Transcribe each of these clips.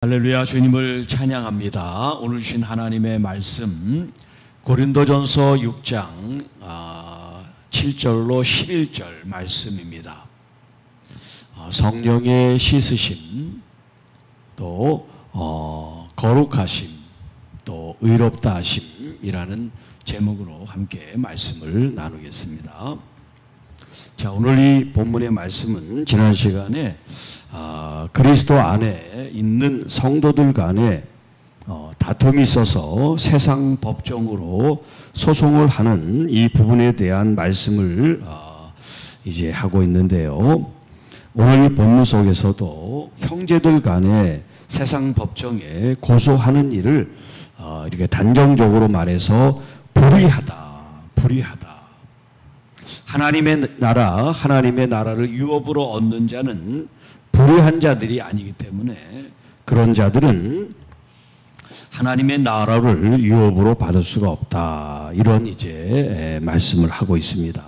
할렐루야, 주님을 찬양합니다. 오늘 주신 하나님의 말씀 고린도전서 6장 7절로 11절 말씀입니다. 성령의 씻으심, 또 거룩하심, 또 의롭다 하심이라는 제목으로 함께 말씀을 나누겠습니다. 자, 오늘 이 본문의 말씀은 지난 시간에 그리스도 안에 있는 성도들 간에 다툼이 있어서 세상 법정으로 소송을 하는 이 부분에 대한 말씀을 이제 하고 있는데요. 오늘 이 본문 속에서도 형제들 간에 세상 법정에 고소하는 일을 이렇게 단정적으로 말해서 불의하다. 하나님의 나라를 유업으로 얻는 자는 불의한 자들이 아니기 때문에 그런 자들은 하나님의 나라를 유업으로 받을 수가 없다. 이런 이제 말씀을 하고 있습니다.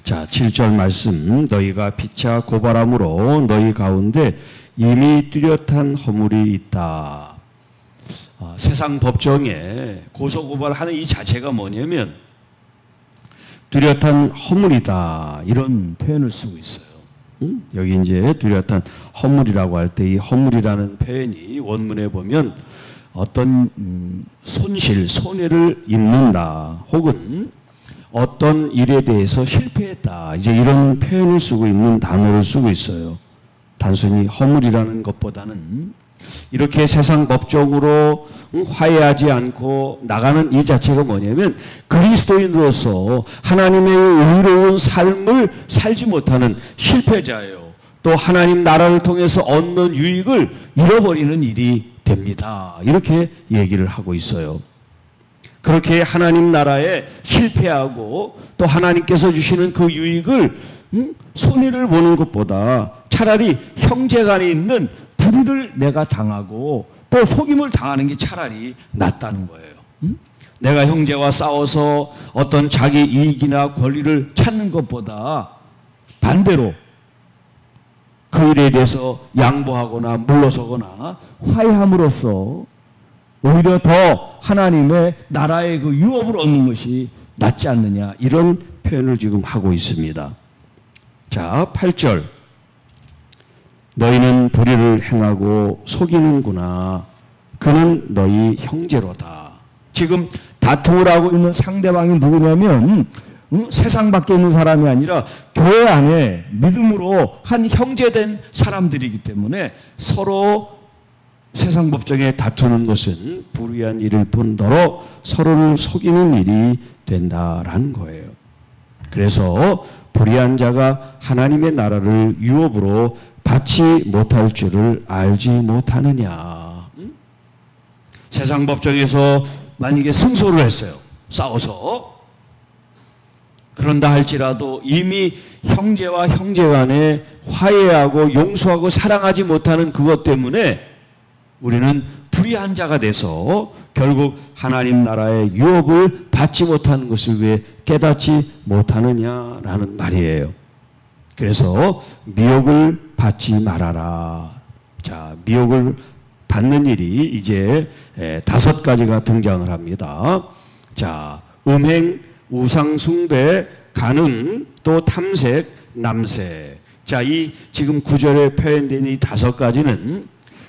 자, 7절 말씀. 너희가 피차 고발함으로 너희 가운데 이미 뚜렷한 허물이 있다. 세상 법정에 고소고발하는 이 자체가 뭐냐면 뚜렷한 허물이다, 이런 표현을 쓰고 있어요. 여기 이제 뚜렷한 허물이라고 할 때 이 허물이라는 표현이 원문에 보면 어떤 손해를 입는다, 혹은 어떤 일에 대해서 실패했다, 이제 이런 표현을 쓰고 있는 단어를 쓰고 있어요. 단순히 허물이라는 것보다는 이렇게 세상 법정으로 화해하지 않고 나가는 이 자체가 뭐냐면 그리스도인으로서 하나님의 의로운 삶을 살지 못하는 실패자예요. 또 하나님 나라를 통해서 얻는 유익을 잃어버리는 일이 됩니다. 이렇게 얘기를 하고 있어요. 그렇게 하나님 나라에 실패하고 또 하나님께서 주시는 그 유익을 손해를 보는 것보다 차라리 형제간에 있는 불의를 내가 당하고 또 속임을 당하는 게 차라리 낫다는 거예요. 내가 형제와 싸워서 어떤 자기 이익이나 권리를 찾는 것보다 반대로 그 일에 대해서 양보하거나 물러서거나 화해함으로써 오히려 더 하나님의 나라의 그 유업을 얻는 것이 낫지 않느냐, 이런 표현을 지금 하고 있습니다. 자, 8절. 너희는 불의를 행하고 속이는구나. 그는 너희 형제로다. 지금 다툼을 하고 있는 상대방이 누구냐면 세상 밖에 있는 사람이 아니라 교회 안에 믿음으로 한 형제된 사람들이기 때문에 서로 세상 법정에 다투는 것은 불의한 일일 뿐더러 서로를 속이는 일이 된다라는 거예요. 그래서 불의한 자가 하나님의 나라를 유업으로 받지 못할 줄을 알지 못하느냐. 세상 법정에서 만약에 승소를 했어요. 싸워서. 그런다 할지라도 이미 형제와 형제 간에 화해하고 용서하고 사랑하지 못하는 그것 때문에 우리는 불의한 자가 돼서 결국 하나님 나라의 유업을 받지 못하는 것을 왜 깨닫지 못하느냐라는 말이에요. 그래서 미혹을 받지 말아라. 자, 미혹을 받는 일이 이제 5가지가 등장을 합니다. 자, 음행, 우상숭배, 간음, 또 탐색, 남색. 자, 이 지금 9절에 표현된 이 5가지는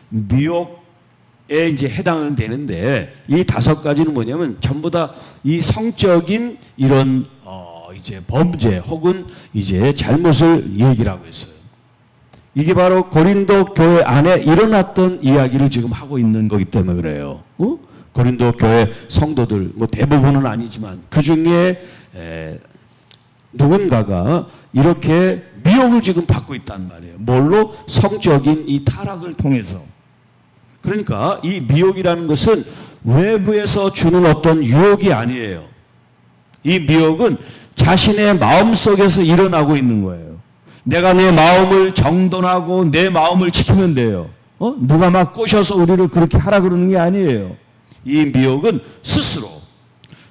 미혹에 이제 해당을 되는데, 이 5가지는 뭐냐면 전부 다 이 성적인 이런 이제 범죄 혹은 이제 잘못을 얘기를 하고 있어요. 이게 바로 고린도 교회 안에 일어났던 이야기를 지금 하고 있는 거기 때문에 그래요. 고린도 교회 성도들, 뭐 대부분은 아니지만 그 중에 누군가가 이렇게 미혹을 지금 받고 있단 말이에요. 뭘로? 성적인 이 타락을 통해서. 그러니까 이 미혹이라는 것은 외부에서 주는 어떤 유혹이 아니에요. 이 미혹은 자신의 마음속에서 일어나고 있는 거예요. 내가 내 마음을 정돈하고 내 마음을 지키면 돼요. 누가 막 꼬셔서 우리를 그렇게 하라 그러는 게 아니에요. 이 미혹은 스스로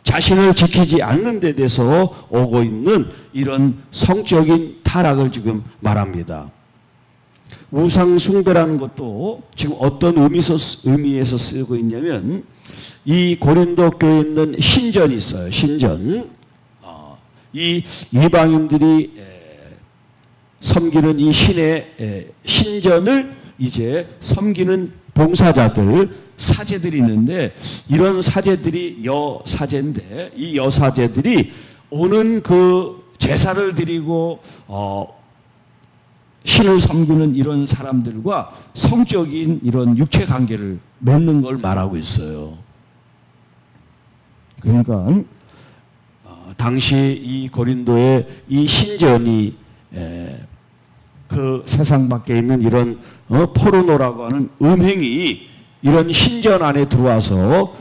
자신을 지키지 않는 데 대해서 오고 있는 이런 성적인 타락을 지금 말합니다. 우상 숭배라는 것도 지금 어떤 의미에서 쓰고 있냐면, 이 고린도 교회에 있는 신전이 있어요. 신전. 이 이방인들이 섬기는 이 신의 신전을 이제 섬기는 봉사자들, 사제들이 있는데, 이런 사제들이 여사제인데, 이 여사제들이 오는 그 제사를 드리고 신을 섬기는 이런 사람들과 성적인 이런 육체 관계를 맺는 걸 말하고 있어요. 그러니까 당시 이 고린도의 이 신전이 그 세상 밖에 있는 이런 포르노라고 하는 음행이 이런 신전 안에 들어와서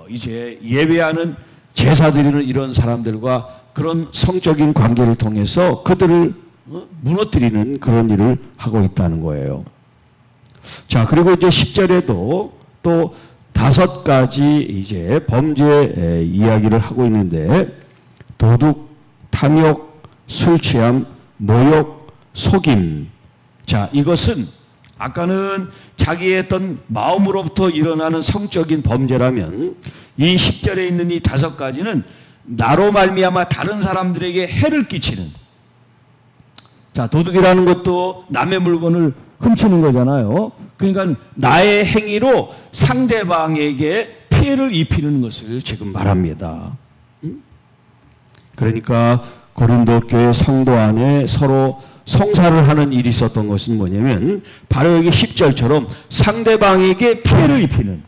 이제 예배하는 제사 드리는 이런 사람들과 그런 성적인 관계를 통해서 그들을 무너뜨리는 그런 일을 하고 있다는 거예요. 자, 그리고 이제 10절에도 또 5가지 이제 범죄 이야기를 하고 있는데, 도둑, 탐욕, 술 취함, 모욕, 속임. 자, 이것은 아까는 자기의 어떤 마음으로부터 일어나는 성적인 범죄라면, 이 10절에 있는 이 5가지는 나로 말미암아 다른 사람들에게 해를 끼치는. 자, 도둑이라는 것도 남의 물건을 훔치는 거잖아요. 그러니까 나의 행위로 상대방에게 피해를 입히는 것을 지금 말합니다. 그러니까 고린도 교회 성도 안에 서로 성사를 하는 일이 있었던 것은 뭐냐면, 바로 여기 10절처럼 상대방에게 피해를 입히는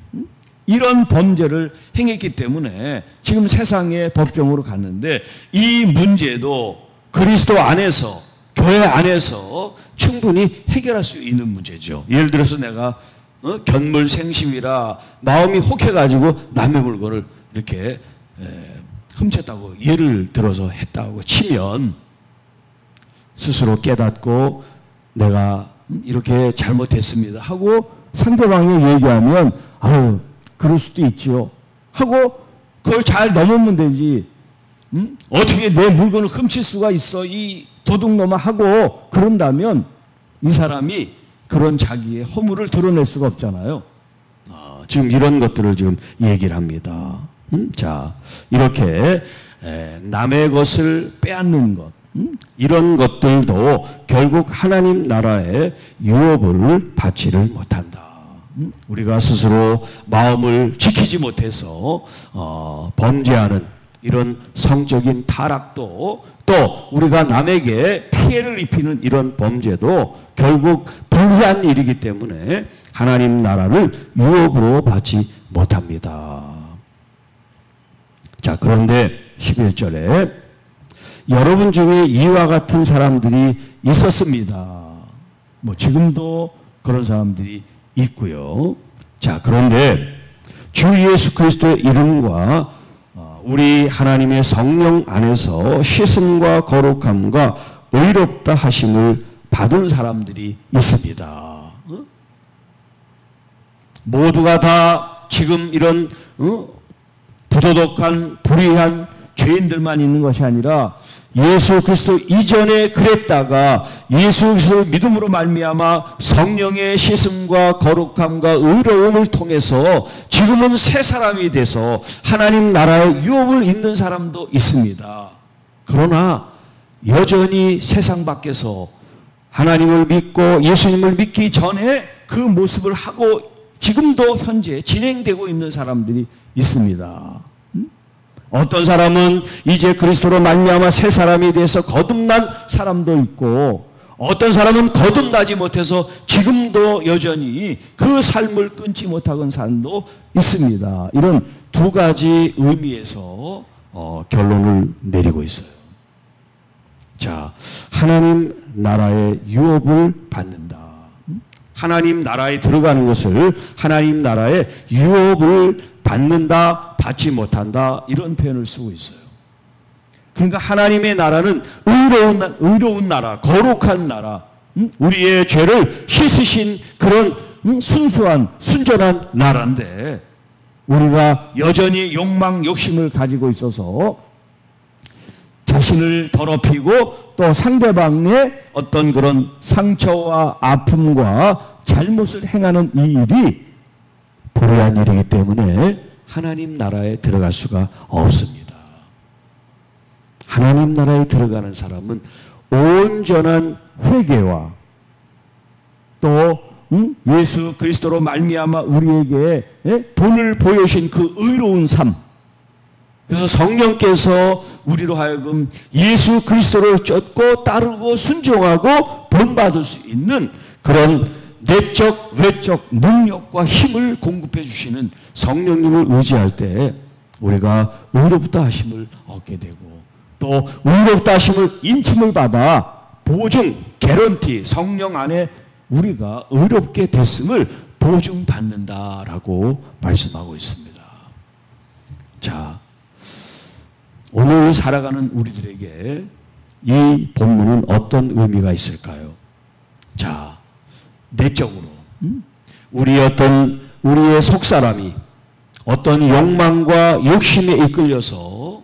이런 범죄를 행했기 때문에 지금 세상의 법정으로 갔는데, 이 문제도 그리스도 안에서, 교회 안에서 충분히 해결할 수 있는 문제죠. 예를 들어서 내가 견물생심이라 마음이 혹해가지고 남의 물건을 이렇게 훔쳤다고 예를 들어서 했다고 치면, 스스로 깨닫고 내가 이렇게 잘못했습니다 하고 상대방에 얘기하면, 아유 그럴 수도 있지요 하고 그걸 잘 넘으면 되지. 어떻게 내 물건을 훔칠 수가 있어, 이 도둑놈아 하고 그런다면 이 사람이 그런 자기의 허물을 드러낼 수가 없잖아요. 지금 이런 것들을 지금 얘기를 합니다. 자, 이렇게 남의 것을 빼앗는 것, 이런 것들도 결국 하나님 나라의 유업을 받지를 못한다. 우리가 스스로 마음을 지키지 못해서 범죄하는 이런 성적인 타락도, 또 우리가 남에게 피해를 입히는 이런 범죄도 결국 불의한 일이기 때문에 하나님 나라를 유업으로 받지 못합니다. 자, 그런데 11절에 여러분 중에 이와 같은 사람들이 있었습니다. 뭐 지금도 그런 사람들이 있고요. 자, 그런데 주 예수 그리스도의 이름과 우리 하나님의 성령 안에서 씻음과 거룩함과 의롭다 하심을 받은 사람들이 있습니다. 모두가 다 지금 이런 부도덕한 불의한 죄인들만 있는 것이 아니라, 예수 그리스도 이전에 그랬다가 예수 그리스도를 믿음으로 말미암아 성령의 씻음과 거룩함과 의로움을 통해서 지금은 새 사람이 돼서 하나님 나라의 유업을 잇는 사람도 있습니다. 그러나 여전히 세상 밖에서 하나님을 믿고 예수님을 믿기 전에 그 모습을 하고 지금도 현재 진행되고 있는 사람들이 있습니다. 어떤 사람은 이제 그리스도로 말미암아 새 사람이 돼서 거듭난 사람도 있고, 어떤 사람은 거듭나지 못해서 지금도 여전히 그 삶을 끊지 못하는 사람도 있습니다. 이런 2가지 의미에서 결론을 내리고 있어요. 자, 하나님 나라의 유업을 받는다. 하나님 나라에 들어가는 것을 하나님 나라의 유업을 받는다, 받지 못한다, 이런 표현을 쓰고 있어요. 그러니까 하나님의 나라는 의로운 나라, 거룩한 나라, 우리의 죄를 씻으신 그런 순수한 순전한 나라인데, 우리가 여전히 욕망, 욕심을 가지고 있어서 자신을 더럽히고 또 상대방의 어떤 그런 상처와 아픔과 잘못을 행하는 이 일이 불의한 일이기 때문에 하나님 나라에 들어갈 수가 없습니다. 하나님 나라에 들어가는 사람은 온전한 회개와 또 예수 그리스도로 말미암아 우리에게 본을 보여주신 그 의로운 삶, 그래서 성령께서 우리로 하여금 예수 그리스도를 쫓고 따르고 순종하고 본받을 수 있는 그런 내적 외적 능력과 힘을 공급해 주시는 성령님을 의지할 때 우리가 의롭다 하심을 얻게 되고, 또 의롭다 하심을 인침을 받아 보증 개런티 성령 안에 우리가 의롭게 됐음을 보증받는다라고 말씀하고 있습니다. 자, 오늘 살아가는 우리들에게 이 본문은 어떤 의미가 있을까요? 자, 내적으로 우리의 속사람이 어떤 욕망과 욕심에 이끌려서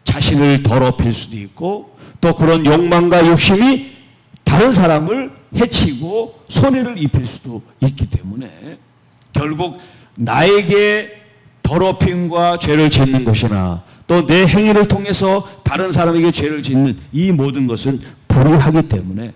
자신을 더럽힐 수도 있고, 또 그런 욕망과 욕심이 다른 사람을 해치고 손해를 입힐 수도 있기 때문에 결국 나에게 더럽힘과 죄를 짓는 것이나 또 내 행위를 통해서 다른 사람에게 죄를 짓는 이 모든 것은 불의하기 때문에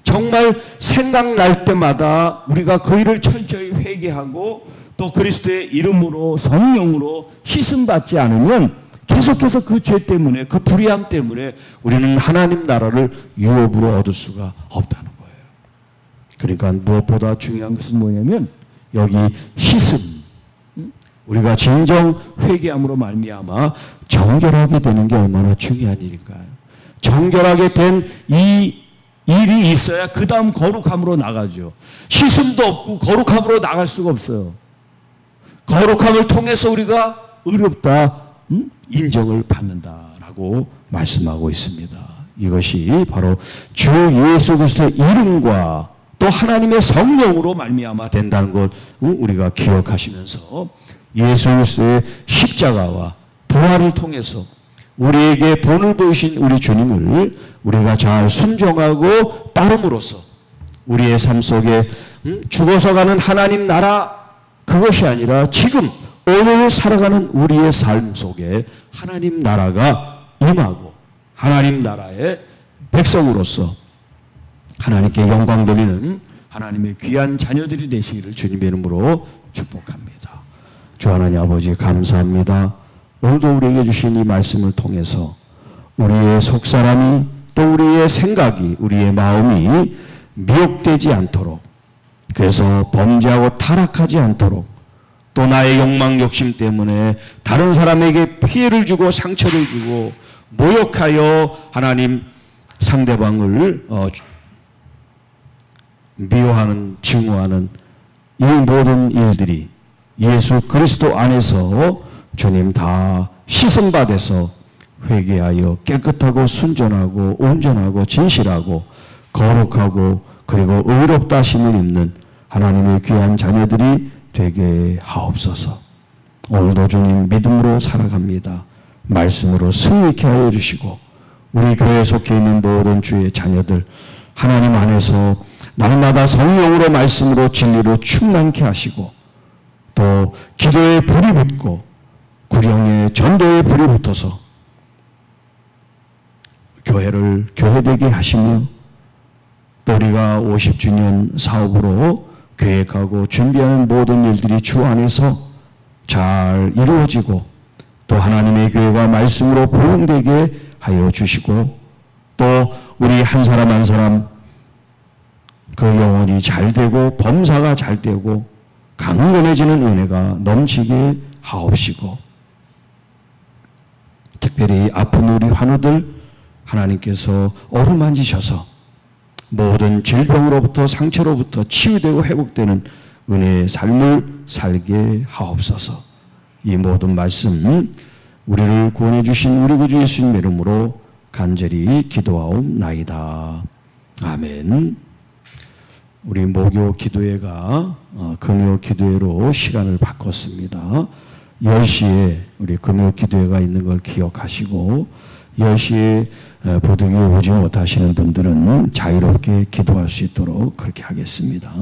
정말 생각날 때마다 우리가 그 일을 철저히 회개하고 또 그리스도의 이름으로 성령으로 씻음받지 않으면 계속해서 그 죄 때문에, 그 불의함 때문에 우리는 하나님 나라를 유업으로 얻을 수가 없다는 거예요. 그러니까 무엇보다 중요한 것은 뭐냐면 여기 씻음, 우리가 진정 회개함으로 말미암아 정결하게 되는 게 얼마나 중요한 일인가요? 정결하게 된 이 일이 있어야 그 다음 거룩함으로 나가죠. 씻음도 없고 거룩함으로 나갈 수가 없어요. 거룩함을 통해서 우리가 의롭다 인정을 받는다라고 말씀하고 있습니다. 이것이 바로 주 예수 그리스도의 이름과 또 하나님의 성령으로 말미암아 된다는 걸 우리가 기억하시면서 예수 그리스도의 십자가와 부활을 통해서 우리에게 본을 보이신 우리 주님을 우리가 잘 순종하고 따름으로써 우리의 삶 속에 죽어서 가는 하나님 나라, 그것이 아니라 지금 오늘 살아가는 우리의 삶 속에 하나님 나라가 임하고 하나님 나라의 백성으로서 하나님께 영광 돌리는 하나님의 귀한 자녀들이 되시기를 주님의 이름으로 축복합니다. 주 하나님 아버지 감사합니다. 오늘도 우리에게 주신 이 말씀을 통해서 우리의 속사람이 또 우리의 생각이, 우리의 마음이 미혹되지 않도록, 그래서 범죄하고 타락하지 않도록, 또 나의 욕망 욕심 때문에 다른 사람에게 피해를 주고 상처를 주고 모욕하여 하나님 상대방을 미워하는, 증오하는 이 모든 일들이 예수 그리스도 안에서 주님 다 씻음받아서 회개하여 깨끗하고 순전하고 온전하고 진실하고 거룩하고 그리고 의롭다 하심을 입는 하나님의 귀한 자녀들이 되게 하옵소서. 오늘도 주님 믿음으로 살아갑니다. 말씀으로 승리케 하여 주시고 우리 교회에 속해 있는 모든 주의 자녀들 하나님 안에서 날마다 성령으로 말씀으로 진리로 충만케 하시고 또 기도에 불이 붙고 구령의 전도에 불이 붙어서 교회를 교회되게 하시며 또 우리가 50주년 사업으로 계획하고 준비하는 모든 일들이 주 안에서 잘 이루어지고 또 하나님의 교회가 말씀으로 보응되게 하여 주시고 또 우리 한 사람 한 사람 그 영혼이 잘 되고 범사가 잘 되고 강건해지는 은혜가 넘치게 하옵시고 특별히 아픈 우리 환우들 하나님께서 어루만지셔서 모든 질병으로부터 상처로부터 치유되고 회복되는 은혜의 삶을 살게 하옵소서. 이 모든 말씀 우리를 구원해 주신 우리 구주 예수님 이름으로 간절히 기도하옵나이다. 아멘. 우리 목요 기도회가 금요 기도회로 시간을 바꿨습니다. 10시에 우리 금요 기도회가 있는 걸 기억하시고 10시에 부득이 오지 못하시는 분들은 자유롭게 기도할 수 있도록 그렇게 하겠습니다.